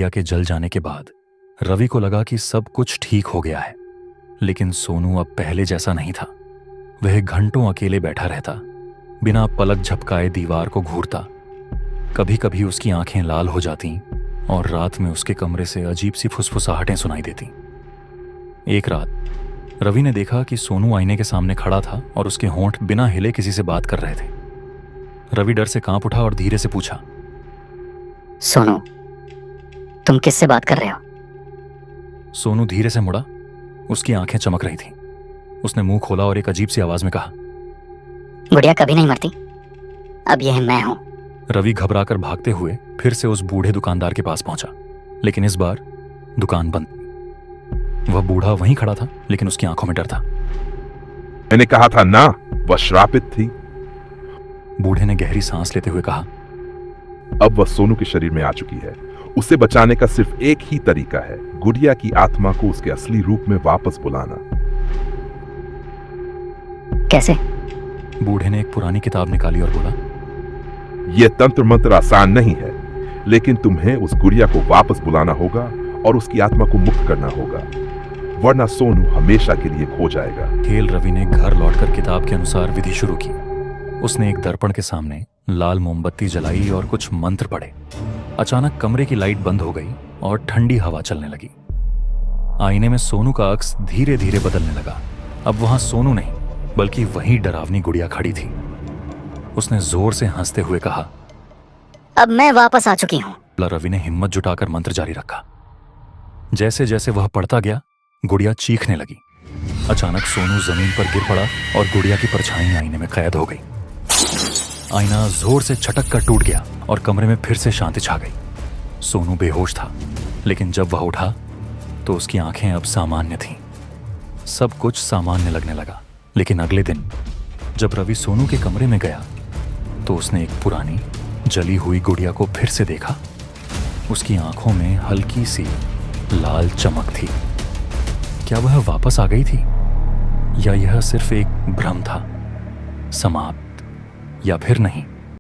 गुड़िया के जल जाने के बाद रवि को लगा कि सब कुछ ठीक हो गया है, लेकिन सोनू अब पहले जैसा नहीं था। वह घंटों अकेले बैठा रहता, बिना पलक झपकाए दीवार को घूरता। कभी कभी उसकी आंखें लाल हो जातीं और रात में उसके कमरे से अजीब सी फुसफुसाहटें सुनाई देती। एक रात रवि ने देखा कि सोनू आईने के सामने खड़ा था और उसके होंठ बिना हिले किसी से बात कर रहे थे। रवि डर से कांप उठा और धीरे से पूछा, सोनू, तुम किससे बात कर रहे हो? सोनू धीरे से मुड़ा। उसकी आंखें चमक रही थीं। उसने मुंह खोला और एक अजीब सी आवाज में कहा, गुड़िया कभी नहीं मरती, अब यह मैं हूं। रवि घबराकर भागते हुए फिर से उस बूढ़े दुकानदार के पास पहुंचा, लेकिन इस बार दुकान बंद। वह बूढ़ा वहीं खड़ा था, लेकिन उसकी आंखों में डर था। मैंने कहा था ना, वह श्रापित थी। बूढ़े ने गहरी सांस लेते हुए कहा, अब वह सोनू के शरीर में आ चुकी है। उसे बचाने का सिर्फ एक ही तरीका है, गुड़िया की आत्मा को उसके असली रूप में वापस बुलाना। कैसे? बूढ़े ने एक पुरानी किताब निकाली और बोला, यह तंत्र मंत्र आसान नहीं है, लेकिन तुम्हें उस गुड़िया को वापस बुलाना होगा और उसकी आत्मा को मुक्त करना होगा, वरना सोनू हमेशा के लिए खो जाएगा। खेल रवि ने घर लौटकर किताब के अनुसार विधि शुरू की। उसने एक दर्पण के सामने लाल मोमबत्ती जलाई और कुछ मंत्र पढ़े। अचानक कमरे की लाइट बंद हो गई और ठंडी हवा चलने लगी। आईने में सोनू का अक्स धीरे धीरे बदलने लगा। अब वहां सोनू नहीं, बल्कि वही डरावनी गुड़िया खड़ी थी। उसने जोर से हंसते हुए कहा, अब मैं वापस आ चुकी हूं। रवि ने हिम्मत जुटाकर मंत्र जारी रखा। जैसे जैसे वह पढ़ता गया, गुड़िया चीखने लगी। अचानक सोनू जमीन पर गिर पड़ा और गुड़िया की परछाई आईने में कैद हो गई। आईना जोर से छटक कर टूट गया और कमरे में फिर से शांति छा गई। सोनू बेहोश था, लेकिन जब वह उठा तो उसकी आंखें अब सामान्य थीं। सब कुछ सामान्य लगने लगा। लेकिन अगले दिन जब रवि सोनू के कमरे में गया तो उसने एक पुरानी जली हुई गुड़िया को फिर से देखा। उसकी आंखों में हल्की सी लाल चमक थी। क्या वह वापस आ गई थी, या यह सिर्फ एक भ्रम था, समाप्त, या फिर नहीं?